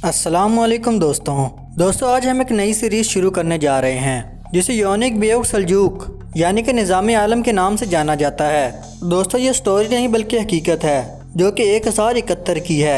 अस्सलामुअलैकुम दोस्तों आज हम एक नई सीरीज़ शुरू करने जा रहे हैं जिसे योनिक बेग सल्जूक यानी कि निज़ाम आलम के नाम से जाना जाता है। दोस्तों ये स्टोरी नहीं बल्कि हकीकत है जो कि 1071 की है,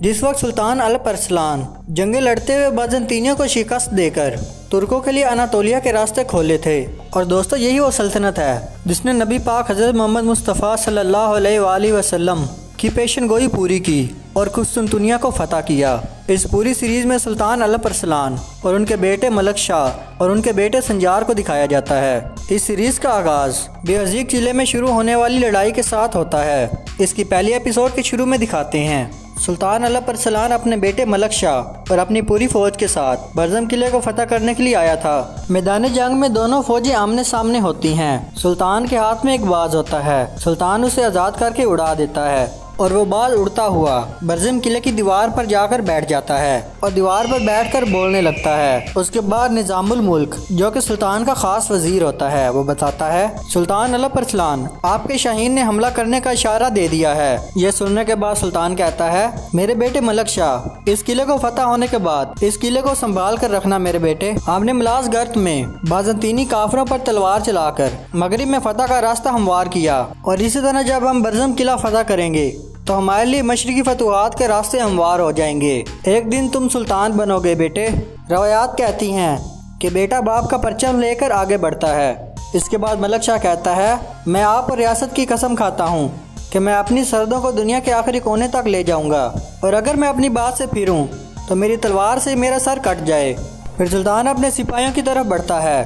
जिस वक्त सुल्तान अलप अरसलान जंगे लड़ते हुए बाज़ंतीनियों को शिकस्त देकर तुर्कों के लिए अनातोलिया के रास्ते खोले थे। और दोस्तों यही वो सल्तनत है जिसने नबी पाक हज़रत मोहम्मद मुस्तफ़ा सल्लल्लाहु अलैहि वसल्लम की पेशन गोई पूरी की और कुस्तुनतुनिया को फतह किया। इस पूरी सीरीज़ में सुल्तान अलप अरसलान और उनके बेटे मलक शाह और उनके बेटे संजार को दिखाया जाता है। इस सीरीज़ का आगाज़ बेअज़ीक ज़िले में शुरू होने वाली लड़ाई के साथ होता है। इसकी पहली एपिसोड के शुरू में दिखाते हैं सुल्तान अलप अरसलान अपने बेटे मलक शाह और अपनी पूरी फौज के साथ बरज़म किले को फतह करने के लिए आया था। मैदान जंग में दोनों फौजें आमने सामने होती हैं। सुल्तान के हाथ में एक बाज होता है। सुल्तान उसे आज़ाद करके उड़ा देता है और वो बाज उड़ता हुआ बरज़म किले की दीवार पर जाकर बैठ जाता है और दीवार पर बैठकर बोलने लगता है। उसके बाद निज़ामुल मुल्क जो कि सुल्तान का खास वजीर होता है वो बताता है, सुल्तान अलप अरसलान आपके शाहीन ने हमला करने का इशारा दे दिया है। यह सुनने के बाद सुल्तान कहता है, मेरे बेटे मलक शाह, इस किले को फतह होने के बाद इस किले को संभाल कर रखना मेरे बेटे। आपने मलाज गर्त में बाज़ंतीनी काफरों पर तलवार चलाकर मगरिब में फतह का रास्ता हमवार किया और इसी तरह जब हम बरज़म किला फतह करेंगे तो हमारे लिए मशरिकी फतूहात के रास्ते हमवार हो जाएंगे। एक दिन तुम सुल्तान बनोगे बेटे। रवायात कहती हैं कि बेटा बाप का परचम लेकर आगे बढ़ता है। इसके बाद मलक शाह कहता है, मैं आप और रियासत की कसम खाता हूँ कि मैं अपनी सरहदों को दुनिया के आखिरी कोने तक ले जाऊँगा और अगर मैं अपनी बात से फिरूँ तो मेरी तलवार से मेरा सर कट जाए। फिर सुल्तान अपने सिपाहियों की तरफ बढ़ता है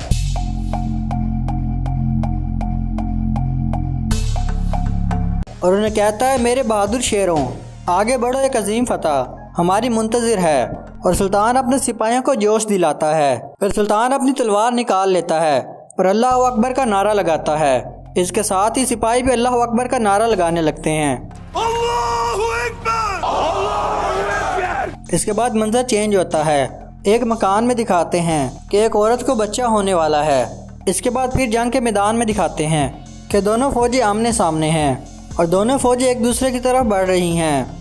और उन्हें कहता है, मेरे बहादुर शेरों, आगे बढ़ो, एक अजीम फतह हमारी मुंतज़िर है। और सुल्तान अपने सिपाहियों को जोश दिलाता है। फिर सुल्तान अपनी तलवार निकाल लेता है और अल्लाह अकबर का नारा लगाता है। इसके साथ ही सिपाही भी अल्लाह अकबर का नारा लगाने लगते हैं। अल्लाहु अकबर। इसके बाद मंजर चेंज होता है। एक मकान में दिखाते हैं कि एक औरत को बच्चा होने वाला है। इसके बाद फिर जंग के मैदान में दिखाते हैं कि दोनों फौजी आमने सामने हैं और दोनों फौजें एक दूसरे की तरफ बढ़ रही हैं।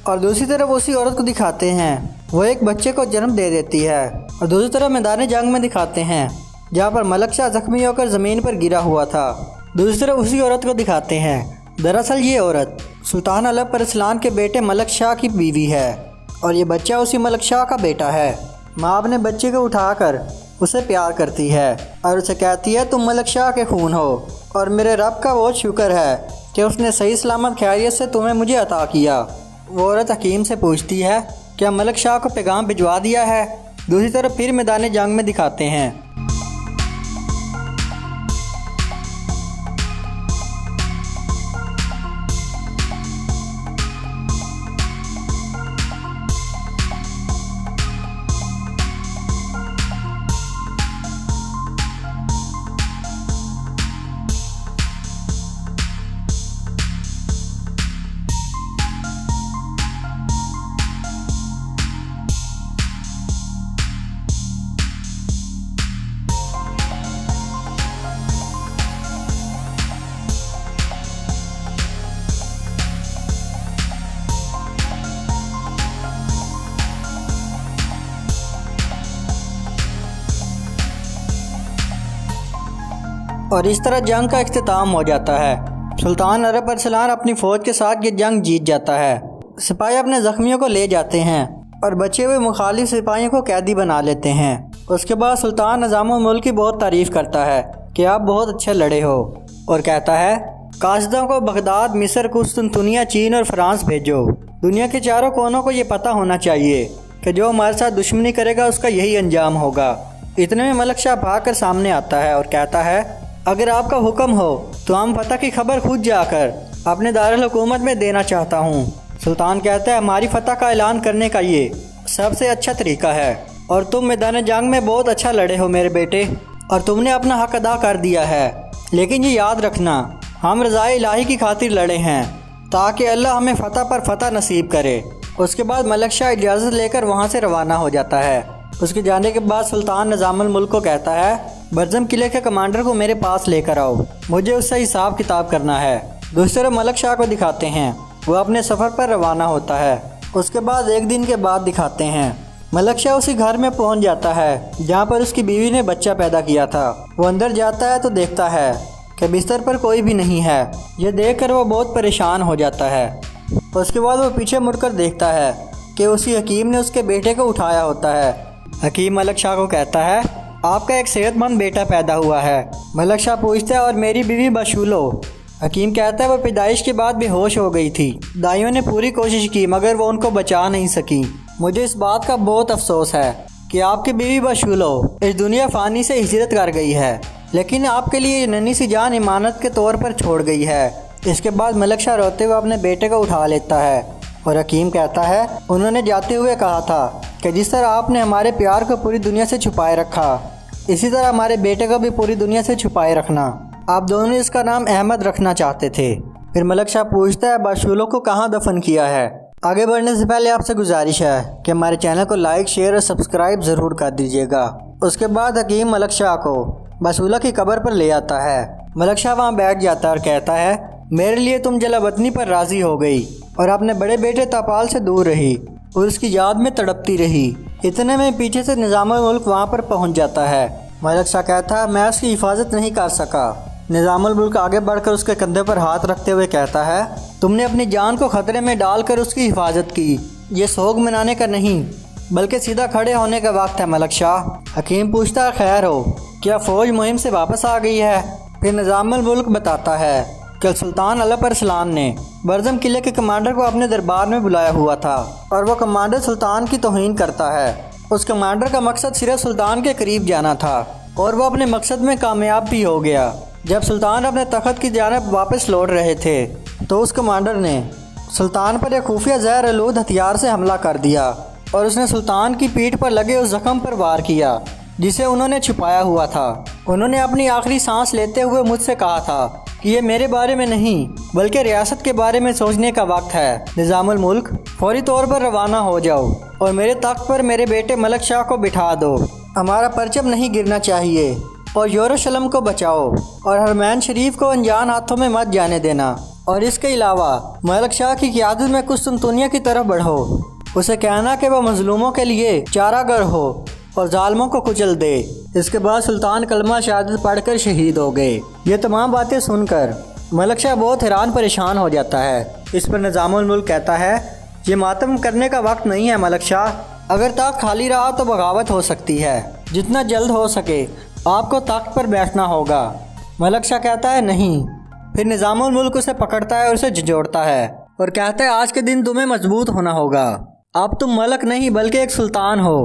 और दूसरी तरफ उसी औरत को दिखाते हैं, वो एक बच्चे को जन्म दे देती है। और दूसरी तरफ मैदान जंग में दिखाते हैं जहाँ पर मलक शाह जख्मी होकर ज़मीन पर गिरा हुआ था। दूसरी तरफ उसी औरत को दिखाते हैं। दरअसल ये औरत सुल्तान अलप अरसलान के बेटे मलक शाह की बीवी है और ये बच्चा उसी मलक शाह का बेटा है। माँ अपने बच्चे को उठाकर उसे प्यार करती है और उसे कहती है, तुम मलक शाह के खून हो और मेरे रब का बहुत शुक्र है कि उसने सही सलामत खैरियत से तुम्हें मुझे अता किया। वो औरत हकीम से पूछती है, क्या मलक शाह को पैगाम भिजवा दिया है। दूसरी तरफ फिर मैदान जंग में दिखाते हैं और इस तरह जंग का इख्तिताम हो जाता है। सुल्तान अलप अरसलान अपनी फ़ौज के साथ ये जंग जीत जाता है। सिपाही अपने ज़ख्मियों को ले जाते हैं और बचे हुए मुखालिफ सिपाहियों को कैदी बना लेते हैं। उसके बाद सुल्तान निज़ामुल मुल्क की बहुत तारीफ़ करता है कि आप बहुत अच्छे लड़े हो और कहता है, कासिदों को बगदाद, मिस्र, कुस्तुनतुनिया, चीन और फ्रांस भेजो। दुनिया के चारों कोनों को ये पता होना चाहिए कि जो हमारे साथ दुश्मनी करेगा उसका यही अंजाम होगा। इतने में मलक शाह भाग कर सामने आता है और कहता है, अगर आपका हुक्म हो तो हम फतह की खबर खुद जाकर अपने दारुल हुकूमत में देना चाहता हूँ। सुल्तान कहता है, हमारी फतह का ऐलान करने का ये सबसे अच्छा तरीका है। और तुम मैदान जंग में बहुत अच्छा लड़े हो मेरे बेटे, और तुमने अपना हक अदा कर दिया है। लेकिन ये याद रखना, हम रज़ाए इलाही की खातिर लड़े हैं ताकि अल्लाह हमें फ़तह पर फ़तह नसीब करे। उसके बाद मलक शाह इजाज़त लेकर वहाँ से रवाना हो जाता है। उसके जाने के बाद सुल्तान निज़ामुल मुल्क को कहता है, बरज़म किले के कमांडर को मेरे पास लेकर आओ, मुझे उससे हिसाब किताब करना है। दूसरी तरफ मलक शाह को दिखाते हैं, वो अपने सफ़र पर रवाना होता है। उसके बाद एक दिन के बाद दिखाते हैं, मलक शाह उसी घर में पहुंच जाता है जहां पर उसकी बीवी ने बच्चा पैदा किया था। वो अंदर जाता है तो देखता है कि बिस्तर पर कोई भी नहीं है। ये देखकर वो बहुत परेशान हो जाता है। उसके बाद वो पीछे मुड़कर देखता है कि उसी हकीम ने उसके बेटे को उठाया होता है। हकीम मलक शाह को कहता है, आपका एक सेहतमंद बेटा पैदा हुआ है। मलक शाह पूछता है, और मेरी बीवी बशूलो? हकीम कहता है, वो पैदाइश के बाद बेहोश हो गई थी। दाइयों ने पूरी कोशिश की मगर वो उनको बचा नहीं सकी। मुझे इस बात का बहुत अफसोस है कि आपकी बीवी बशूलो इस दुनिया फ़ानी से हिजरत कर गई है, लेकिन आपके लिए नन्ही सी जान इमानत के तौर पर छोड़ गई है। इसके बाद मलक शाह रोते हुए अपने बेटे को उठा लेता है और हकीम कहता है, उन्होंने जाते हुए कहा था कि जिस तरह आपने हमारे प्यार को पूरी दुनिया से छुपाए रखा, इसी तरह हमारे बेटे को भी पूरी दुनिया से छुपाए रखना। आप दोनों इसका नाम अहमद रखना चाहते थे। फिर मलक शाह पूछता है, बशूलो को कहाँ दफन किया है? आगे बढ़ने से पहले आपसे गुजारिश है कि हमारे चैनल को लाइक, शेयर और सब्सक्राइब ज़रूर कर दीजिएगा। उसके बाद हकीम मलक शाह को बशूला की कब्र पर ले आता है। मलक शाह वहाँ बैठ जाता है और कहता है, मेरे लिए तुम जलावतनी पर राज़ी हो गई और अपने बड़े बेटे तापाल से दूर रही और उसकी याद में तड़पती रही। इतने में पीछे से निज़ामुल मुल्क वहाँ पर पहुँच जाता है। मलक शाह कहता है, मैं उसकी हिफाजत नहीं कर सका। निज़ामुल मुल्क आगे बढ़कर उसके कंधे पर हाथ रखते हुए कहता है, तुमने अपनी जान को खतरे में डालकर उसकी हिफाजत की। ये सोग मनाने का नहीं बल्कि सीधा खड़े होने का वक्त है मलक शाह। हकीम पूछता है, खैर हो, क्या फ़ौज मुहिम से वापस आ गई है? फिर निज़ामुल मुल्क बताता है कि सुल्तान अलैहिस्सलाम ने बरज़म किले के कमांडर को अपने दरबार में बुलाया हुआ था और वह कमांडर सुल्तान की तौहीन करता है। उस कमांडर का मकसद सिर्फ सुल्तान के करीब जाना था और वह अपने मकसद में कामयाब भी हो गया। जब सुल्तान अपने तख्त की जानब वापस लौट रहे थे तो उस कमांडर ने सुल्तान पर एक खुफिया ज़हर आलूद हथियार से हमला कर दिया और उसने सुल्तान की पीठ पर लगे उस जख्म पर वार किया जिसे उन्होंने छुपाया हुआ था। उन्होंने अपनी आखिरी सांस लेते हुए मुझसे कहा था कि ये मेरे बारे में नहीं बल्कि रियासत के बारे में सोचने का वक्त है। निज़ामुल मुल्क, फौरी तौर पर रवाना हो जाओ और मेरे तख्त पर मेरे बेटे मलक शाह को बिठा दो। हमारा परचम नहीं गिरना चाहिए और यरूशलेम को बचाओ और हरमैन शरीफ को अनजान हाथों में मत जाने देना। और इसके अलावा मलक शाह की क़यादत में कुस्तुनतुनिया की तरफ बढ़ो। उसे कहना कि वह मजलूमों के लिए चारागर हो और जालिमों को कुचल दे। इसके बाद सुल्तान कलमा शहादत पढ़कर शहीद हो गए। ये तमाम बातें सुनकर मलक शाह बहुत हैरान परेशान हो जाता है। इस पर निज़ामुल मुल्क कहता है, ये मातम करने का वक्त नहीं है मलक शाह, अगर तख्त खाली रहा तो बगावत हो सकती है। जितना जल्द हो सके आपको तख्त पर बैठना होगा। मलक शाह कहता है, नहीं। फिर निज़ामुल मुल्क उसे पकड़ता है और उसे झिझोड़ता है और कहता है, आज के दिन तुम्हें मजबूत होना होगा। अब तुम मलक नहीं बल्कि एक सुल्तान हो।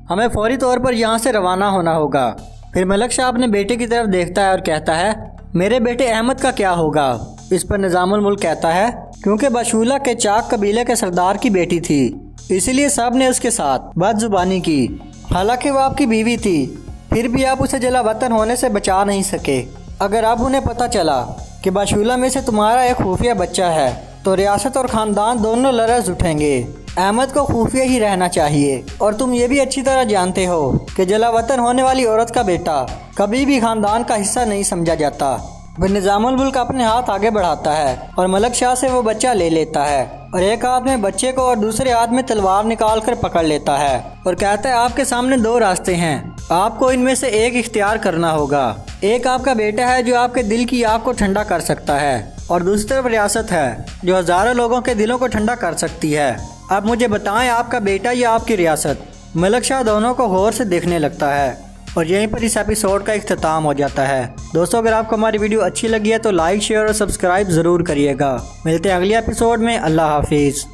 हमें फौरी तौर पर यहाँ से रवाना होना होगा। फिर मलक शाह अपने बेटे की तरफ देखता है और कहता है, मेरे बेटे अहमद का क्या होगा? इस पर निज़ामुल मुल्क कहता है, क्योंकि बशूला के चाक कबीले के सरदार की बेटी थी, इसीलिए सब ने उसके साथ बदजुबानी की। हालांकि वो आपकी बीवी थी, फिर भी आप उसे जला वतन होने से बचा नहीं सके। अगर अब उन्हें पता चला कि बशूला में से तुम्हारा एक खुफिया बच्चा है तो रियासत और ख़ानदान दोनों लरज़ उठेंगे। अहमद को खुफिया ही रहना चाहिए और तुम ये भी अच्छी तरह जानते हो कि जला वतन होने वाली औरत का बेटा कभी भी ख़ानदान का हिस्सा नहीं समझा जाता। फिर निज़ामुल मुल्क अपने हाथ आगे बढ़ाता है और मलक शाह से वो बच्चा ले लेता है और एक हाथ में बच्चे को और दूसरे हाथ में तलवार निकाल कर पकड़ लेता है और कहता है, आपके सामने दो रास्ते हैं, आपको इनमें से एक इख्तियार करना होगा। एक आपका बेटा है जो आपके दिल की आग को ठंडा कर सकता है और दूसरी तरफ रियासत है जो हज़ारों लोगों के दिलों को ठंडा कर सकती है। अब मुझे बताएं, आपका बेटा या आपकी रियासत? मलक शाह दोनों को गौर से देखने लगता है और यहीं पर इस एपिसोड का इख्तिताम हो जाता है। दोस्तों, अगर आपको हमारी वीडियो अच्छी लगी है तो लाइक, शेयर और सब्सक्राइब ज़रूर करिएगा। मिलते हैं अगले एपिसोड में। अल्लाह हाफिज़।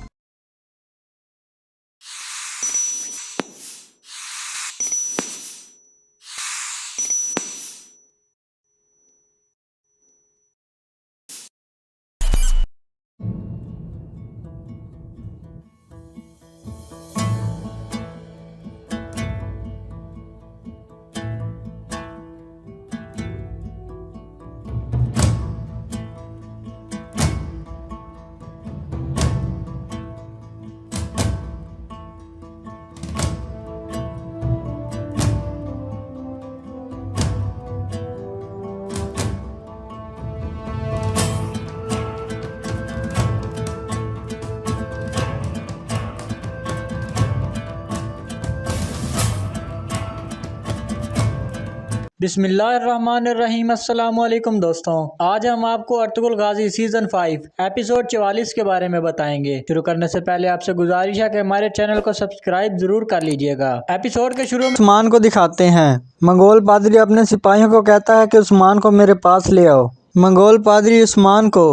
बिस्मिल्लाहिर्रहमानिर्रहीम। अस्सलामुअलैकुम दोस्तों, आज हम आपको अर्तुगरुल गाजी सीजन 5 एपिसोड 44 के बारे में बताएंगे। शुरू करने से पहले आपसे गुजारिश है कि हमारे चैनल को सब्सक्राइब जरूर कर लीजिएगा। एपिसोड के शुरू में उस्मान को दिखाते हैं। मंगोल पादरी अपने सिपाहियों को कहता है कि उस्मान को मेरे पास ले आओ। मंगोल पादरी उस्मान को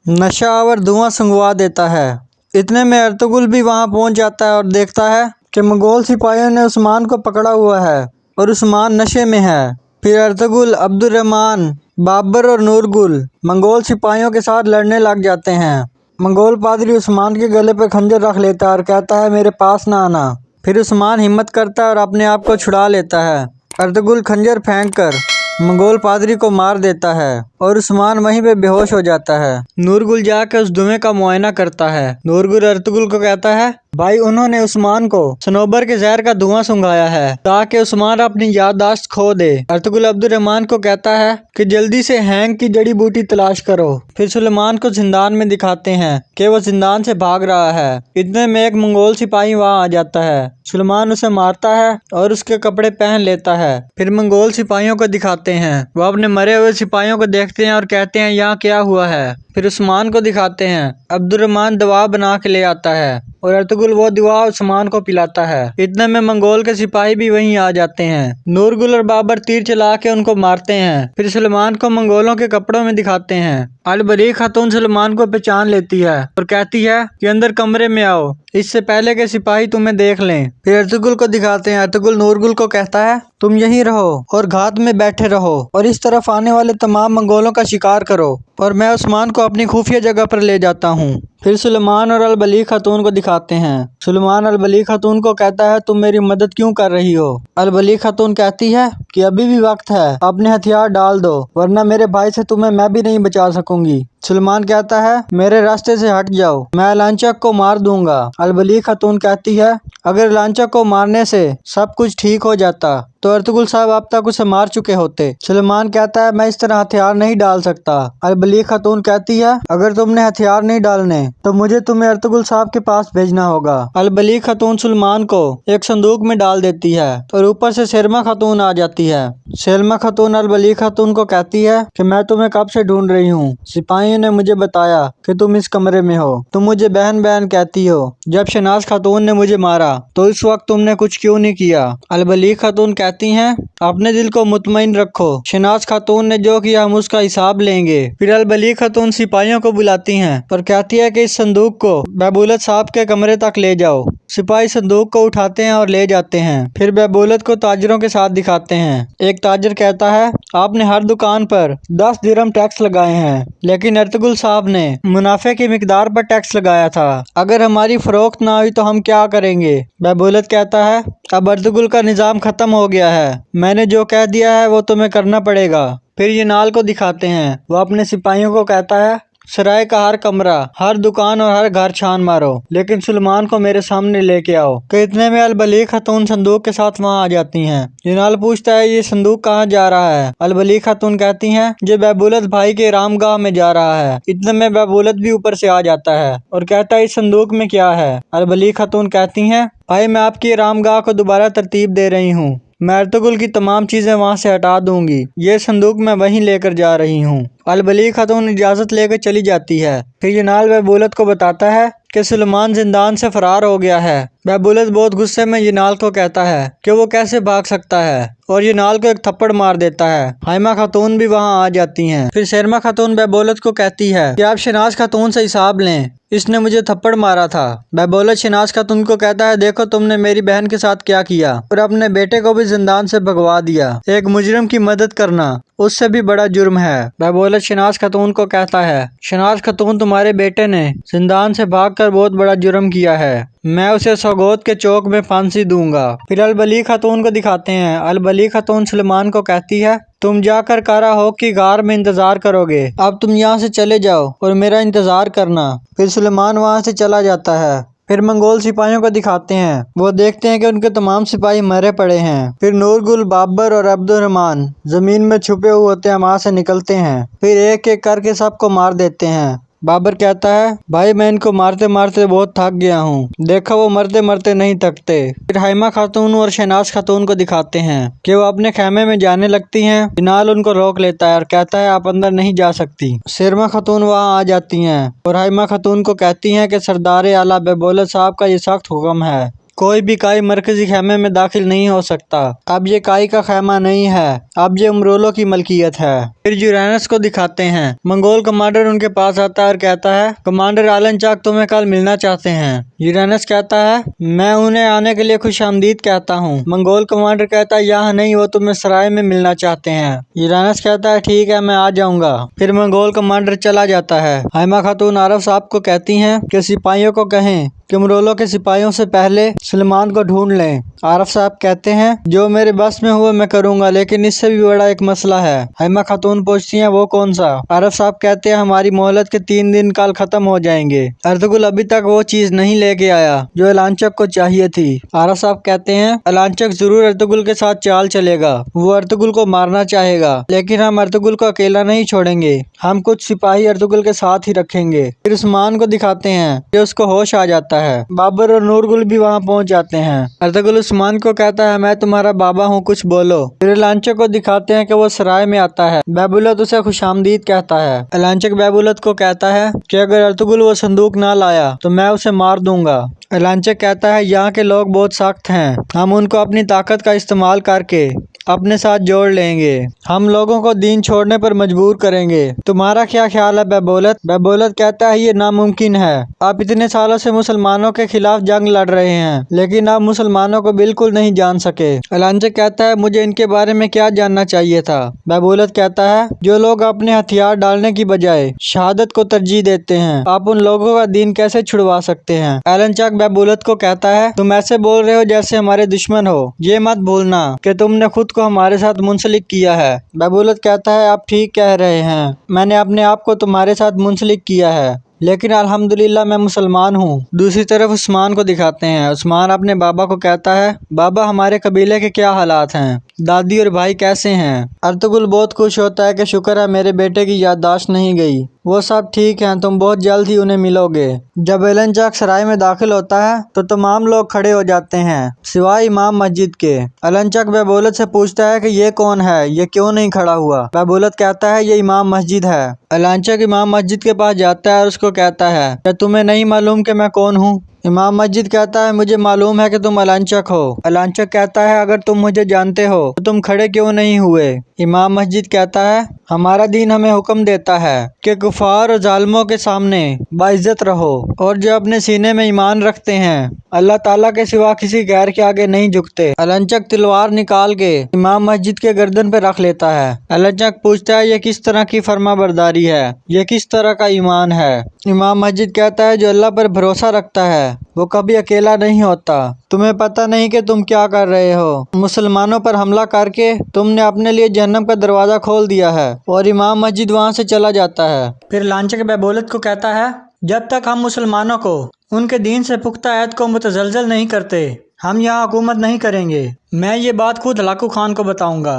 नशा और धुआं सुंघवा देता है। इतने में अर्तुगरुल भी वहां पहुंच जाता है और देखता है कि मंगोल सिपाहियों ने उस्मान को पकड़ा हुआ है और उस्मान नशे में है। फिर अर्तुगरुल, अब्दुर्रहमान, बाबर और नूरगुल मंगोल सिपाहियों के साथ लड़ने लग जाते हैं। मंगोल पादरी उस्मान के गले पर खंजर रख लेता है और कहता है मेरे पास ना आना। फिर उस्मान हिम्मत करता है और अपने आप को छुड़ा लेता है। अर्तुगरुल खंजर फेंक कर मंगोल पादरी को मार देता है और उस्मान वहीं पे बेहोश हो जाता है। नूरगुल जाकर उस धुएं का मुआयना करता है। नूरगुल अर्तुगरुल को कहता है भाई, उन्होंने उस्मान को सनोबर के जहर का धुआं सुंघाया है ताकि उस्मान अपनी याददाश्त खो दे। अर्तुगरुल अब्दुर्रहमान को कहता है कि जल्दी से हैंग की जड़ी बूटी तलाश करो। फिर सुलेमान को जिंदान में दिखाते हैं कि वो जिंदान से भाग रहा है। इतने में एक मंगोल सिपाही वहां आ जाता है। सुलेमान उसे मारता है और उसके कपड़े पहन लेता है। फिर मंगोल सिपाहियों को दिखाते हैं। वो अपने मरे हुए सिपाहियों को देखते हैं और कहते हैं यहाँ क्या हुआ है। फिर उस्मान को दिखाते हैं। अब्दुर्रहमान दवा बना के ले आता है और अर्तुगरुल वो दवा उस्मान को पिलाता है। इतने में मंगोल के सिपाही भी वहीं आ जाते हैं। नूरगुल और बाबर तीर चला के उनको मारते हैं। फिर सुलेमान को मंगोलों के कपड़ों में दिखाते हैं। अल बलीग खातून सुलेमान को पहचान लेती है और कहती है कि अंदर कमरे में आओ, इससे पहले के सिपाही तुम्हें देख लें। फिर अर्तुगरुल को दिखाते हैं। अर्तुगरुल नूरगुल को कहता है तुम यहीं रहो और घात में बैठे रहो और इस तरफ आने वाले तमाम मंगोलों का शिकार करो और मैं उस्मान को अपनी खुफिया जगह पर ले जाता हूँ। फिर सुलेमान और अल बलीग खातून को दिखाते हैं। सुलेमान अल बलीग खातून को कहता है तुम मेरी मदद क्यों कर रही हो। अल बलीग खातून कहती है कि अभी भी वक्त है, अपने हथियार डाल दो वरना मेरे भाई से तुम्हें मैं भी नहीं बचा सकूंगी। सुलेमान कहता है मेरे रास्ते से हट जाओ, मैं लांचक को मार दूंगा। अल बलीग खातून कहती है अगर लांचक को मारने से सब कुछ ठीक हो जाता तो अर्तुगरुल साहब अब तक उसे मार चुके होते। सुलेमान कहता है मैं इस तरह हथियार नहीं डाल सकता। अल बलीग खातून कहती है अगर तुमने हथियार नहीं डालने तो मुझे तुम्हें अर्तुगरुल साहब के पास भेजना होगा। अल बलीग खातून सुलेमान को एक संदूक में डाल देती है और ऊपर से सेरमा खातून आ जाती है। सेरमा खातून अल बलीग खातून को कहती है कि मैं तुम्हें कब से ढूंढ रही हूँ, सिपाहियों ने मुझे बताया कि तुम इस कमरे में हो। तुम मुझे बहन बहन कहती हो, जब शहनाज खातून ने मुझे मारा तो इस वक्त तुमने कुछ क्यों नहीं किया। अल बलीग खातून कहती हैं अपने दिल को मुतमईन रखो, शहनाज खातून ने जो किया हम उसका हिसाब लेंगे। फिर अल बलीग खातून सिपाहियों को बुलाती हैं और कहती है कि इस संदूक को बहबूलत साहब के कमरे तक ले जाओ। सिपाही संदूक को उठाते हैं और ले जाते हैं। फिर बहबूलत को ताजरों के साथ दिखाते हैं। एक ताजर कहता है आपने हर दुकान पर 10 दिरहम टैक्स लगाए हैं, लेकिन अर्तुगरुल साहब ने मुनाफे की मिकदार पर टैक्स लगाया था। अगर हमारी फरोख्त ना हुई तो हम क्या करेंगे। बहबूलत कहता है अब अर्तुगरुल का निजाम खत्म हो गया है, मैंने जो कह दिया है वो तुम्हें करना पड़ेगा। फिर यनाल को दिखाते हैं। वो अपने सिपाहियों को कहता है सराय का हर कमरा, हर दुकान और हर घर छान मारो, लेकिन सुलेमान को मेरे सामने लेके आओ। कि इतने में अल बलीग खातून संदूक के साथ वहां आ जाती हैं। यनाल पूछता है ये संदूक कहाँ जा रहा है। अल बलीग खातून कहती हैं ये बहबूलत भाई के रामगाह में जा रहा है। इतने में बहबूलत भी ऊपर से आ जाता है और कहता है इस संदूक में क्या है। अल बलीग खातून कहती हैं भाई मैं आपकी रामगाह को दोबारा तरतीब दे रही हूँ, मैं अर्तुगरुल की तमाम चीजें वहां से हटा दूंगी, ये संदूक मैं वहीं लेकर जा रही हूँ। अल बलीग खातून इजाजत लेकर चली जाती है। फिर यनाल बहबूलत को बताता है कि सुलेमान जिंदान से फरार हो गया है। बहबूलत बहुत गुस्से में यनाल को कहता है कि वो कैसे भाग सकता है और यनाल को एक थप्पड़ मार देता है। हाइमा खातून भी वहां आ जाती हैं। फिर शर्मा खातून बहबूलत को कहती है कि आप शहनाज खातून से हिसाब लें, इसने मुझे थप्पड़ मारा था। बहबूलत शहनाज खातून को कहता है देखो तुमने मेरी बहन के साथ क्या किया और अपने बेटे को भी जिंदान से भगवा दिया। एक मुजरिम की मदद करना उससे भी बड़ा जुर्म है। बहबूलत शहनाज खातून को कहता है शहनाज खातून तुम्हारे बेटे ने जिंदान से भागकर बहुत बड़ा जुर्म किया है, मैं उसे सौगोत के चौक में फांसी दूंगा। फिर अल बलीग खातून को दिखाते हैं। अल बलीग खातून सुलेमान को कहती है तुम जाकर कारा हो की गार में इंतजार करोगे, अब तुम यहाँ से चले जाओ और मेरा इंतजार करना। फिर सुलेमान वहाँ से चला जाता है। फिर मंगोल सिपाहियों को दिखाते हैं। वो देखते हैं कि उनके तमाम सिपाही मरे पड़े हैं। फिर नूरगुल, बाबर और अब्दुर्रहमान जमीन में छुपे हुए होते हैं, वहां से निकलते हैं। फिर एक एक करके सबको मार देते हैं। बाबर कहता है भाई मैं इनको मारते मारते बहुत थक गया हूँ। देखा वो मरते मरते नहीं थकते। फिर हाइमा खातून और शहनाज खातून को दिखाते हैं कि वो अपने खेमे में जाने लगती हैं। बिलाल उनको रोक लेता है और कहता है आप अंदर नहीं जा सकती। शेरमा खातून वहाँ आ जाती हैं और हाइमा खातून को कहती हैं कि सरदार आला बेबौलत साहब का ये सख्त हुक्म है, कोई भी काई मरकजी खेमे में दाखिल नहीं हो सकता। अब ये काई का खेमा नहीं है, अब ये उमरोलों की मलकियत है। फिर यूरेनस को दिखाते हैं। मंगोल कमांडर उनके पास आता है और कहता है कमांडर आलन चाक तुम्हें कल मिलना चाहते हैं। यूरेनस कहता है मैं उन्हें आने के लिए खुशामदीद कहता हूँ। मंगोल कमांडर कहता है यहाँ नहीं, वो तुम्हें सराय में मिलना चाहते हैं। यूरेनस कहता है ठीक है मैं आ जाऊंगा। फिर मंगोल कमांडर चला जाता है। हाइमा खातून आरफ साहब को कहती हैं कि सिपाहियों को कहें कि उमरोलों के सिपाहियों से पहले सलमान को ढूंढ लें। आरफ साहब कहते हैं जो मेरे बस में हुआ मैं करूंगा, लेकिन इससे भी बड़ा एक मसला है। हाइमा खातून पूछती हैं वो कौन सा? आरफ साहब कहते हैं हमारी मोहलत के 3 दिन कल खत्म हो जाएंगे। अर्तुगरुल अभी तक वो चीज नहीं लेके आया जो एलांचक को चाहिए थी। आरफ साहब कहते हैं एलांचक जरूर अर्तुगरुल के साथ चाल चलेगा, वो अर्तुगरुल को मारना चाहेगा, लेकिन हम अर्तुगरुल को अकेला नहीं छोड़ेंगे, हम कुछ सिपाही अर्तुगरुल के साथ ही रखेंगे। फिर उस्मान को दिखाते हैं कि उसको होश आ जाता है। बाबर और नूरगुल भी वहाँ पहुँच जाते हैं। अर्तुगरुल उस्मान को कहता है मैं तुम्हारा बाबा हूँ, कुछ बोलो। फिर एलांचक को दिखाते हैं कि वो सराय में आता है। बैबुलत उसे खुशामदीद कहता है। एलांचक बैबुलत को कहता है कि अगर अर्तुगरुल वो संदूक ना लाया तो मैं उसे मार दूंगा। एलांचक कहता है यहाँ के लोग बहुत सख्त हैं, हम उनको अपनी ताकत का इस्तेमाल करके अपने साथ जोड़ लेंगे, हम लोगों को दीन छोड़ने पर मजबूर करेंगे। तुम्हारा क्या ख्याल है बैबुलत? बैबुलत कहता है ये नामुमकिन है, आप इतने सालों से मुसलमानों के खिलाफ जंग लड़ रहे हैं लेकिन आप मुसलमानों को बिल्कुल नहीं जान सके। एलांचक कहता है मुझे इनके बारे में क्या जानना चाहिए था। बैबुलत कहता है जो लोग अपने हथियार डालने की बजाय शहादत को तरजीह देते हैं, आप उन लोगों का दीन कैसे छुड़वा सकते हैं? एलांचक बैबुलत को कहता है तुम ऐसे बोल रहे हो जैसे हमारे दुश्मन हो, ये मत भूलना कि तुमने खुद को हमारे साथ मुंसलिक किया है। बैबुलत कहता है आप ठीक कह रहे हैं, मैंने अपने आप को तुम्हारे साथ मुंसलिक किया है, लेकिन अल्हम्दुलिल्लाह मैं मुसलमान हूँ। दूसरी तरफ उस्मान को दिखाते हैं। उस्मान अपने बाबा को कहता है बाबा हमारे कबीले के क्या हालात हैं, दादी और भाई कैसे हैं? अर्तुगरुल बहुत खुश होता है कि शुक्र है मेरे बेटे की याददाश्त नहीं गई, वो सब ठीक हैं, तुम बहुत जल्द ही उन्हें मिलोगे। जब एलांचक सराय में दाखिल होता है तो तमाम लोग खड़े हो जाते हैं सिवाय इमाम मस्जिद के। एलांचक बैबुलत से पूछता है कि ये कौन है, ये क्यों नहीं खड़ा हुआ? बैबुलत कहता है ये इमाम मस्जिद है। एलांचक इमाम मस्जिद के पास जाता है और उसको कहता है क्या तुम्हें नहीं मालूम कि मैं कौन हूँ? इमाम मस्जिद कहता है मुझे मालूम है कि तुम एलांचक हो। एलांचक कहता है अगर तुम मुझे जानते हो तो तुम खड़े क्यों नहीं हुए? इमाम मस्जिद कहता है हमारा दीन हमें हुक्म देता है कि कुफार और जालिमों के सामने बाइज्जत रहो और जो अपने सीने में ईमान रखते हैं अल्लाह ताला के सिवा किसी गैर के आगे नहीं झुकते। एलांचक तलवार निकाल के इमाम मस्जिद के गर्दन पे रख लेता है। एलांचक पूछता है ये किस तरह की फर्माबरदारी है, ये किस तरह का ईमान है? इमाम मस्जिद कहता है जो अल्लाह पर भरोसा रखता है वो कभी अकेला नहीं होता। तुम्हें पता नहीं कि तुम क्या कर रहे हो, मुसलमानों पर हमला करके तुमने अपने लिए जहन्नम का दरवाजा खोल दिया है। और इमाम मस्जिद वहाँ से चला जाता है। फिर एलांचक बैबुलत को कहता है जब तक हम मुसलमानों को उनके दीन से पुख्ता ऐत को मुतजलजल नहीं करते हम यहाँ हुकूमत नहीं करेंगे। मैं ये बात खुद हलाकू खान को बताऊंगा।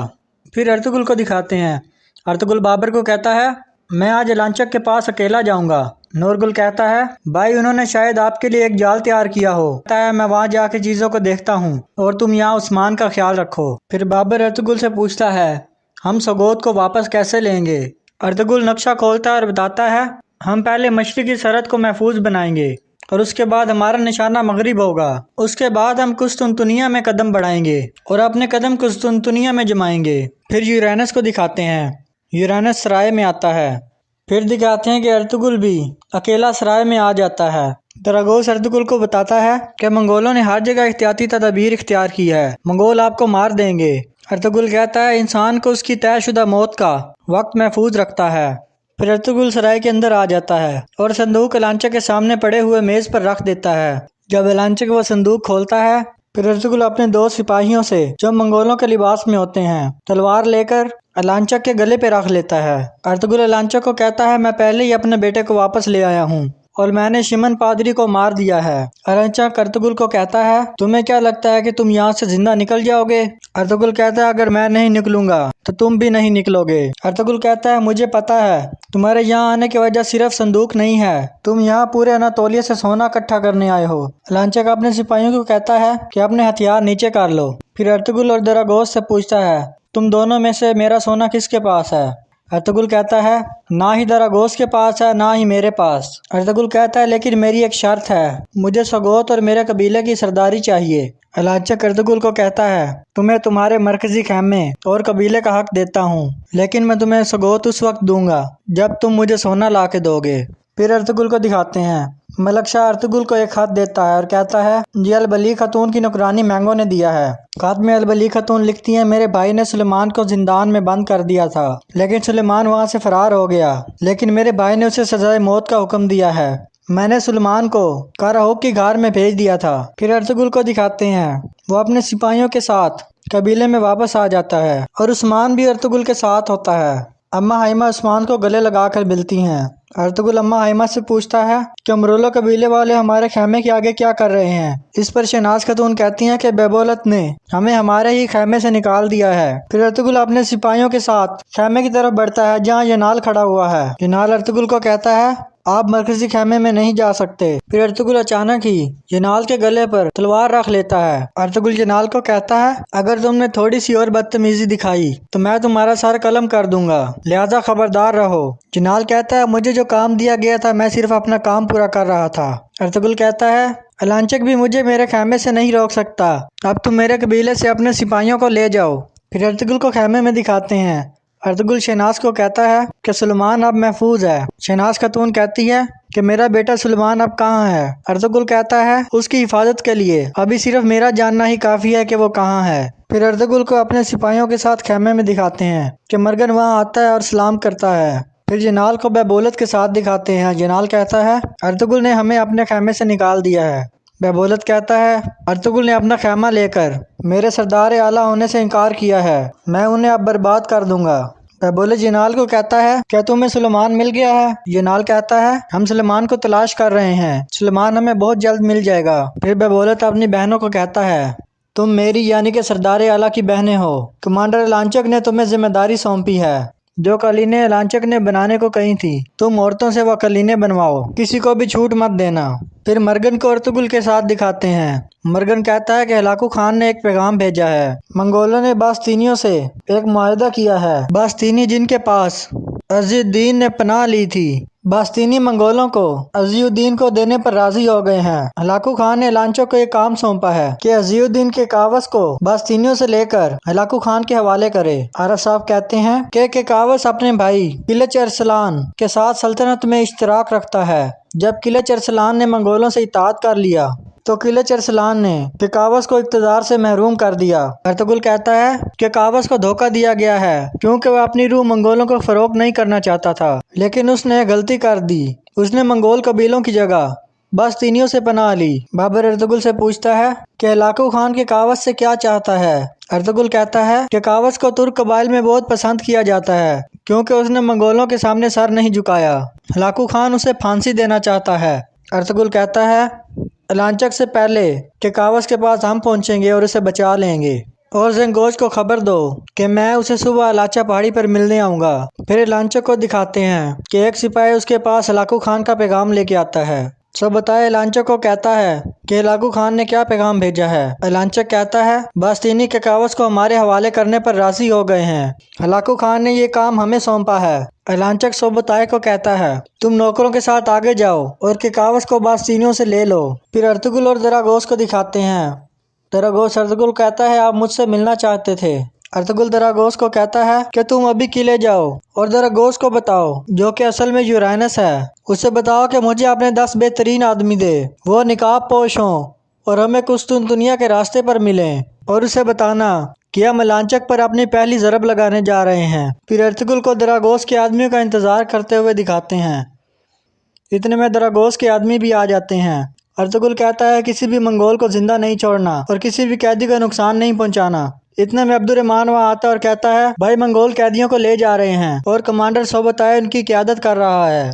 फिर अर्तुगरुल को दिखाते हैं। अर्तुगरुल बाबर को कहता है मैं आज एलांचक के पास अकेला जाऊंगा। नूरगुल कहता है भाई उन्होंने शायद आपके लिए एक जाल तैयार किया हो, कहता है मैं वहाँ जाके चीज़ों को देखता हूँ और तुम यहाँ उस्मान का ख्याल रखो। फिर बाबर अर्तुगरुल से पूछता है हम सगोत को वापस कैसे लेंगे? अर्तुगरुल नक्शा खोलता है और बताता है हम पहले मशरिकी सरहद को महफूज बनाएंगे और उसके बाद हमारा निशाना मगरिब होगा। उसके बाद हम कुस्तुनतुनिया में कदम बढ़ाएंगे और अपने कदम कुस्तुनतुनिया में जमाएंगे। फिर यूरेनस को दिखाते हैं। यूरेनस सराय में आता है। फिर दिखाते हैं कि अर्तुगरुल भी अकेला सराय में आ जाता है। दरागोस अर्तुगरुल को बताता है कि मंगोलों ने हर जगह एहतियाती तदबीर इख्तियार की है, मंगोल आपको मार देंगे। अर्तुगरुल कहता है इंसान को उसकी तयशुदा मौत का वक्त महफूज रखता है। फिर अर्तुगरुल सराय के अंदर आ जाता है और संदूक एलांचक के सामने पड़े हुए मेज पर रख देता है। जब एलांचक वह संदूक खोलता है फिर अर्तुगरुल अपने 2 सिपाहियों से जो मंगोलों के लिबास में होते हैं तलवार लेकर एलांचक के गले पे रख लेता है। अर्तुगरुल एलांचक को कहता है मैं पहले ही अपने बेटे को वापस ले आया हूँ और मैंने शिमन पादरी को मार दिया है। एलांचक अर्तुगरुल को कहता है तुम्हें क्या लगता है कि तुम यहाँ से जिंदा निकल जाओगे? अर्तुगरुल कहता है अगर मैं नहीं निकलूंगा तो तुम भी नहीं निकलोगे। अर्तुगरुल कहता है मुझे पता है तुम्हारे यहाँ आने की वजह सिर्फ संदूक नहीं है, तुम यहाँ पूरे अनातोलिया से सोना इकट्ठा करने आए हो। लांचक अपने सिपाहियों को कहता है कि अपने हथियार नीचे कर लो। फिर अर्तुगरुल और दरागोस से पूछता है, तुम दोनों में से मेरा सोना किसके पास है? अर्तुगरुल कहता है, ना ही दरागोस के पास है ना ही मेरे पास। अर्तुगरुल कहता है, लेकिन मेरी एक शर्त है, मुझे सगोत और मेरे कबीले की सरदारी चाहिए। लांचक अर्तुगरुल को कहता है, तुम्हें तुम्हारे मरकजी खेमे और कबीले का हक देता हूँ, लेकिन मैं तुम्हें सगोत उस वक्त दूंगा जब तुम मुझे सोना ला के दोगे। फिर अर्तुगरुल को दिखाते हैं। मलक शाह अर्तुगरुल को एक खत देता है और कहता है, ये अलबली खतून की नौकरानी मैंगो ने दिया है। खत में अलबली खतून लिखती है, मेरे भाई ने सुलेमान को जिंदान में बंद कर दिया था, लेकिन सुलेमान वहाँ से फरार हो गया, लेकिन मेरे भाई ने उसे सजाए मौत का हुक्म दिया है। मैंने सुलेमान को काराहुक की घार में भेज दिया था। फिर अर्तुगरुल को दिखाते हैं, वो अपने सिपाहियों के साथ कबीले में वापस आ जाता है और उस्मान भी अर्तुगरुल के साथ होता है। अम्मा हाइमा उस्मान को गले लगाकर मिलती हैं। अर्तुगरुल अम्मा हाइमा से पूछता है कि अमरुल्ला कबीले वाले हमारे खेमे के आगे क्या कर रहे हैं। इस पर शहनाज खातून कहती हैं कि बेबोलत ने हमें हमारे ही खेमे से निकाल दिया है। फिर अर्तुगरुल अपने सिपाहियों के साथ खेमे की तरफ बढ़ता है जहाँ यनाल खड़ा हुआ है। यनाल अर्तुगरुल को कहता है, आप मरकजी खेमे में नहीं जा सकते। फिर अर्तुगरुल अचानक ही यनाल के गले पर तलवार रख लेता है। अर्तुगरुल यनाल को कहता है, अगर तुमने थोड़ी सी और बदतमीजी दिखाई तो मैं तुम्हारा सर कलम कर दूंगा, लिहाजा खबरदार रहो। यनाल कहता है, मुझे जो काम दिया गया था मैं सिर्फ अपना काम पूरा कर रहा था। अर्तुगरुल कहता है, लांचक भी मुझे मेरे खेमे से नहीं रोक सकता, अब तुम मेरे कबीले से अपने सिपाहियों को ले जाओ। फिर अर्तुगरुल को खेमे में दिखाते हैं। अर्तुगरुल शहनाज को कहता है कि सुलेमान अब महफूज है। शहनाज खातून कहती है कि मेरा बेटा सुलेमान अब कहाँ है। अर्तुगरुल कहता है, उसकी हिफाजत के लिए अभी सिर्फ मेरा जानना ही काफ़ी है कि वो कहाँ है। फिर अर्तुगरुल को अपने सिपाहियों के साथ खेमे में दिखाते हैं कि मरगन वहाँ आता है और सलाम करता है। फिर जनाल को बेबोलत के साथ दिखाते हैं। जनाल कहता है, अर्तुगरुल ने हमें अपने खेमे से निकाल दिया है। बेबोलत कहता है, अर्तुगरुल ने अपना खेमा लेकर मेरे सरदार आला होने से इनकार किया है, मैं उन्हें अब बर्बाद कर दूंगा। बेबोलत जनाल को कहता है, क्या तुम्हें सुलेमान मिल गया है? जनाल कहता है, हम सुलेमान को तलाश कर रहे हैं, सुलेमान हमें बहुत जल्द मिल जाएगा। फिर बेबोलत अपनी बहनों को कहता है, तुम मेरी यानी कि सरदार आला की बहनें हो। कमांडर लांचक ने तुम्हें जिम्मेदारी सौंपी है, जो कलीने लांचक ने बनाने को कही थी, तुम औरतों से वह कलीने बनवाओ, किसी को भी छूट मत देना। फिर मरगन को अर्तुगरुल के साथ दिखाते हैं। मरगन कहता है कि हलाकू खान ने एक पैगाम भेजा है। मंगोलों ने बास्तीनियों से एक मुआहदा किया है। बास्तीनी जिनके पास अज़ीउद्दीन ने पनाह ली थी, बास्तीनी मंगोलों को अज़ीउद्दीन को देने पर राजी हो गए हैं। हलाकू खान ने लांचो को एक काम सौंपा है कि अज़ीउद्दीन के कावस को बास्तीनियों से लेकर हलाकू खान के हवाले करे। आरफ साहब कहते हैं कि कावस अपने भाई किलच अरसलान के साथ सल्तनत में इश्तराक रखता है। जब किलच अरसलान ने मंगोलों से इताअत कर लिया तो किलच अरसलान ने कावस को इक़्तिदार से महरूम कर दिया। अर्तुगरुल कहता है कि कावस को धोखा दिया गया है क्योंकि वह अपनी रूह मंगोलों को फरोग नहीं करना चाहता था, लेकिन उसने गलती कर दी। उसने मंगोल कबीलों की जगह बास्तीनियों से पनाह ली। बाबर अर्तुगरुल से पूछता है कि हलाकू खान के कावस से क्या चाहता है। अर्तुगरुल कहता है कि कावस को तुर्क कबाइल में बहुत पसंद किया जाता है क्योंकि उसने मंगोलों के सामने सर नहीं झुकाया। हलाकू खान उसे फांसी देना चाहता है। अर्तुगरुल कहता है, लांचक से पहले कि कावस के पास हम पहुंचेंगे और उसे बचा लेंगे, और ज़ेंगोज को खबर दो कि मैं उसे सुबह अलाचा पहाड़ी पर मिलने आऊँगा। फिर लांचक को दिखाते हैं कि एक सिपाही उसके पास हलाकू खान का पैगाम लेके आता है। सब बताए लांचक को कहता है कि हलाकू खान ने क्या पैगाम भेजा है। लांचक कहता है, बास्तीनी के कावस को हमारे हवाले करने पर राजी हो गए हैं, हलाकू खान ने ये काम हमें सौंपा है। लांचक सोबताए को कहता है, तुम नौकरों के साथ आगे जाओ और के कावस को बास्तीनियों से ले लो। फिर अर्तुगरुल और दरागोस को दिखाते हैं। दरागोस अर्तुगरुल कहता है, आप मुझसे मिलना चाहते थे। अर्तुगरुल दरागोस को कहता है कि तुम अभी किले जाओ और दरागोस को बताओ, जो कि असल में यूराइनस है, उसे बताओ कि मुझे अपने 10 बेहतरीन आदमी दे, वो निकाब पोश हों और हमें कुस्तुनतुनिया के रास्ते पर मिलें, और उसे बताना कि हम लांचक पर अपनी पहली ज़रब लगाने जा रहे हैं। फिर अर्तुगरुल को दरागोस के आदमियों का इंतज़ार करते हुए दिखाते हैं। इतने में दरागोस के आदमी भी आ जाते हैं। अर्तुगरुल कहता है, किसी भी मंगोल को जिंदा नहीं छोड़ना और किसी भी कैदी को नुकसान नहीं पहुंचाना। इतने में अब्दुर्रहमान वहाँ आता और कहता है, भाई मंगोल कैदियों को ले जा रहे हैं और कमांडर सोबताए उनकी क़यादत कर रहा है।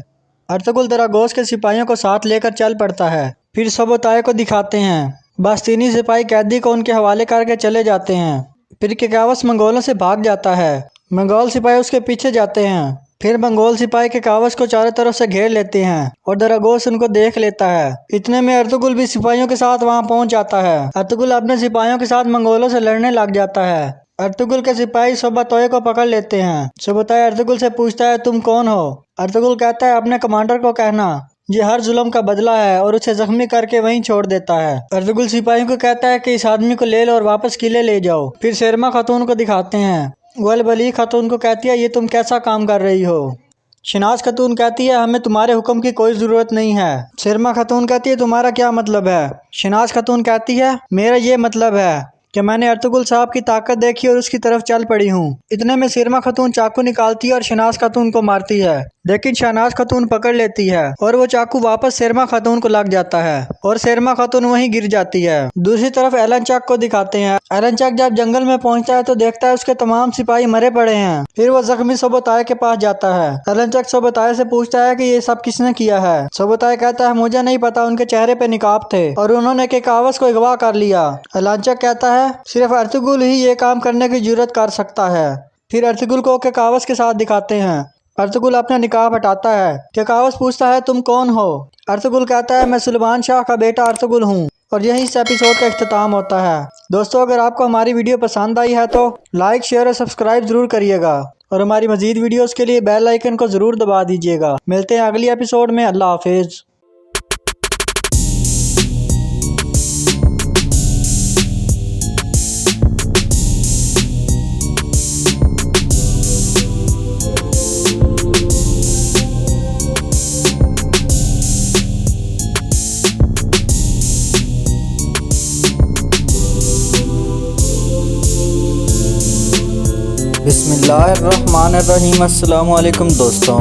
अर्तुगरुल दरागोस के सिपाहियों को साथ लेकर चल पड़ता है। फिर सोबताए को दिखाते हैं। बास्तीनी सिपाही कैदी को उनके हवाले करके चले जाते हैं। फिर केकावस मंगोलों से भाग जाता है। मंगोल सिपाही उसके पीछे जाते हैं फिर मंगोल सिपाही के कावस को चारों तरफ से घेर लेते हैं और दरागोस उनको देख लेता है। इतने में अर्तुगरुल भी सिपाहियों के साथ वहां पहुंच जाता है। अर्तुगरुल अपने सिपाहियों के साथ मंगोलों से लड़ने लग जाता है। अर्तुगरुल के सिपाही सोबतोय को पकड़ लेते हैं। सोबतोय अर्तुगरुल से पूछता है, तुम कौन हो? अर्तुगरुल कहता है, अपने कमांडर को कहना ये हर जुल्म का बदला है, और उसे जख्मी करके वहीं छोड़ देता है। अर्तुगरुल सिपाहियों को कहता है कि इस आदमी को ले लो और वापस किले ले जाओ। फिर शेरमा खातून को दिखाते हैं। वो अल-बली खातून को कहती है, ये तुम कैसा काम कर रही हो? शनाज खातून कहती है, हमें तुम्हारे हुक्म की कोई ज़रूरत नहीं है। शेरमा खातून कहती है, तुम्हारा क्या मतलब है? शनाज खातून कहती है, मेरा ये मतलब है कि मैंने अर्तुगरुल साहब की ताकत देखी और उसकी तरफ चल पड़ी हूँ। इतने में शेरमा खातून चाकू निकालती है और शनाज खातून को मारती है, लेकिन शहनाज खातून पकड़ लेती है और वो चाकू वापस शेरमा खातून को लग जाता है और शेरमा खातून वहीं गिर जाती है। दूसरी तरफ एलन चक को दिखाते हैं। एलन चक जब जंगल में पहुंचता है तो देखता है उसके तमाम सिपाही मरे पड़े हैं। फिर वो जख्मी सोबताय के पास जाता है। एलन चक सोबताय से पूछता है कि ये सब किसने किया है? सोबताय कहता है, मुझे नहीं पता, उनके चेहरे पे निकाब थे और उन्होंने केकावस को अगवा कर लिया। एलन चक कहता है, सिर्फ अर्तुगरुल ही ये काम करने की जरूरत कर सकता है। फिर अर्तुगरुल को केकावस के साथ दिखाते हैं। अर्तुगरुल अपना निकाब हटाता है। केकावस पूछता है, तुम कौन हो? अर्तुगरुल कहता है, मैं सुलेमान शाह का बेटा अर्तुगरुल हूँ। और यही इस एपिसोड का इख्तिताम होता है। दोस्तों, अगर आपको हमारी वीडियो पसंद आई है तो लाइक, शेयर और सब्सक्राइब जरूर करिएगा और हमारी मजीद वीडियोस के लिए बेल आइकन को जरूर दबा दीजिएगा। मिलते हैं अगली एपिसोड में। अल्लाह हाफिज। बिस्मिल्लाहिर्रहमानिर्रहीम। अस्सलाम वालेकुम दोस्तों,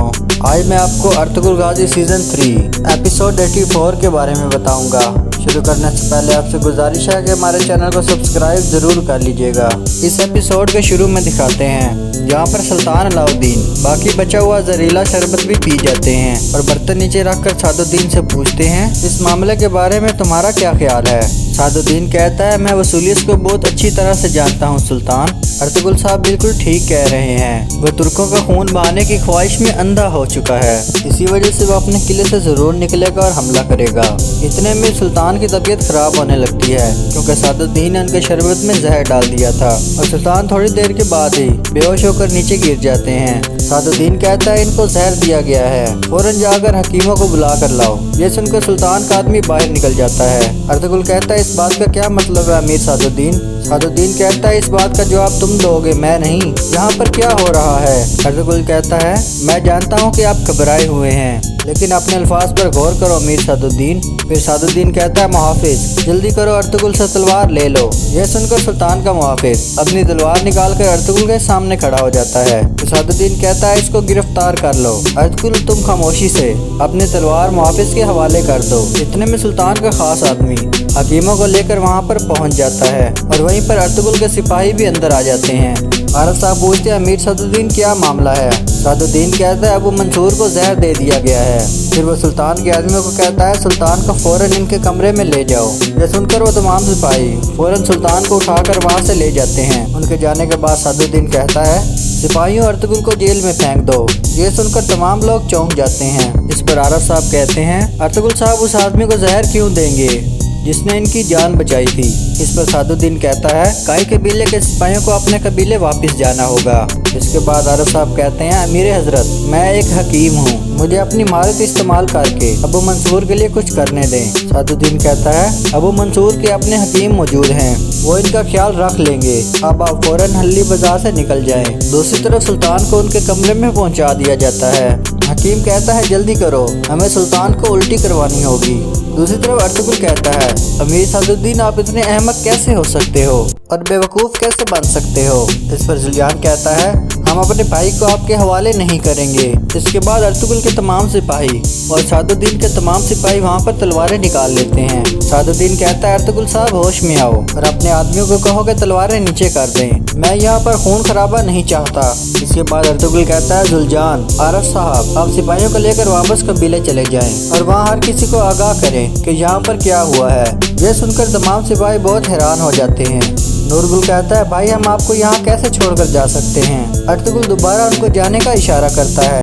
आज मैं आपको अर्तुगरुल गाजी सीज़न 3 एपिसोड 84 के बारे में बताऊंगा। शुरू करने से पहले आपसे गुजारिश है कि हमारे चैनल को सब्सक्राइब ज़रूर कर लीजिएगा। इस एपिसोड के शुरू में दिखाते हैं जहाँ पर सुल्तान अलाउद्दीन बाकी बचा हुआ जहरीला शरबत भी पी जाते हैं और बर्तन नीचे रखकर सादुद्दीन से पूछते हैं, इस मामले के बारे में तुम्हारा क्या ख्याल है? सादुद्दीन कहता है, मैं वसूलियत को बहुत अच्छी तरह से जानता हूँ सुल्तान। अर्तुगरुल साहब बिल्कुल ठीक कह रहे हैं। वह तुर्कों का खून बहाने की ख्वाहिश में अंधा हो चुका है। इसी वजह से वह अपने किले से जरूर निकलेगा और हमला करेगा। इतने में सुल्तान की तबीयत खराब होने लगती है क्योंकि सादुद्दीन ने उनके शरबत में जहर डाल दिया था और सुल्तान थोड़ी देर के बाद ही बेहोश होकर नीचे गिर जाते हैं। सादुद्दीन कहता है, इनको जहर दिया गया है, फौरन जाकर हकीमों को बुला कर लाओ। ये सुनकर सुल्तान का आदमी बाहर निकल जाता है। अर्तुगरुल कहता है, इस बात का क्या मतलब है अमीर सादुद्दीन? सादुद्दीन कहता है, इस बात का जवाब तुम दोगे, मैं नहीं। यहाँ पर क्या हो रहा है? अर्तुगरुल कहता है, मैं जानता हूँ कि आप घबराए हुए हैं, लेकिन अपने अल्फाज पर गौर करो अमीर सादुद्दीन। फिर सादुद्दीन कहता है, मुहाफिज जल्दी करो, अर्तुगरुल से तलवार ले लो। यह सुनकर सुल्तान का मुहाफिज अपनी तलवार निकाल कर अर्तुगरुल के सामने खड़ा हो जाता है। तो सादुद्दीन कहता है, इसको गिरफ्तार कर लो। अर्तुगरुल तुम खामोशी से अपनी तलवार मुहाफिज के हवाले कर दो। इतने में सुल्तान का खास आदमी हकीमों को लेकर वहाँ पर पहुँच जाता है और वहीं पर अर्तुगरुल के सिपाही भी अंदर आ जाते हैं। आरफ साहब पूछते हैं, अमीर सादुद्दीन क्या मामला है? सादुद्दीन कहता है, अबू मंसूर को जहर दे दिया गया है। फिर वो सुल्तान के आदमियों को कहता है, सुल्तान को फौरन इनके कमरे में ले जाओ। यह सुनकर वो तमाम सिपाही फौरन सुल्तान को उठाकर वहाँ से ले जाते हैं। उनके जाने के बाद सादुद्दीन कहता है, सिपाहियों अर्तुगरुल को जेल में फेंक दो। ये सुनकर तमाम लोग चौंक जाते हैं। इस पर आरफ साहब कहते हैं, अर्तुगरुल साहब उस आदमी को जहर क्यों देंगे जिसने इनकी जान बचाई थी? इस पर सादुद्दीन कहता है, काई कबीले के सिपाहियों को अपने कबीले वापस जाना होगा। इसके बाद आरफ साहब कहते हैं, अमीर हजरत मैं एक हकीम हूँ, मुझे अपनी महारत इस्तेमाल करके अबू मंसूर के लिए कुछ करने दें। सादुद्दीन कहता है, अबू मंसूर के अपने हकीम मौजूद हैं, वो इनका ख्याल रख लेंगे। अब आप फौरन हल्ली बाजार से निकल जाएं। दूसरी तरफ सुल्तान को उनके कमरे में पहुंचा दिया जाता है। हकीम कहता है, जल्दी करो, हमें सुल्तान को उल्टी करवानी होगी। दूसरी तरफ अर्तुगरुल कहता है, अमीर सादुद्दीन आप इतने अहमक कैसे हो सकते हो और बेवकूफ़ कैसे बन सकते हो? इस पर जुलियान कहता है, हम अपने भाई को आपके हवाले नहीं करेंगे। इसके बाद अर्तुगरुल के तमाम सिपाही और सादुद्दीन के तमाम सिपाही वहाँ पर तलवारें निकाल लेते हैं। सादुद्दीन कहता है, अर्तुगरुल साहब होश में आओ और अपने आदमियों को कहो कि तलवारें नीचे कर दें, मैं यहाँ पर खून खराबा नहीं चाहता। इसके बाद अर्तुगरुल कहता है, जुलजान आरफ साहब आप सिपाहियों को लेकर वापस कबीले चले जाएं और वहाँ हर किसी को आगाह करें कि यहाँ पर क्या हुआ है। यह सुनकर तमाम सिपाही बहुत हैरान हो जाते हैं। नूरगुल कहता है, भाई हम आपको यहाँ कैसे छोड़कर जा सकते हैं? अर्तुगरुल दोबारा उनको जाने का इशारा करता है।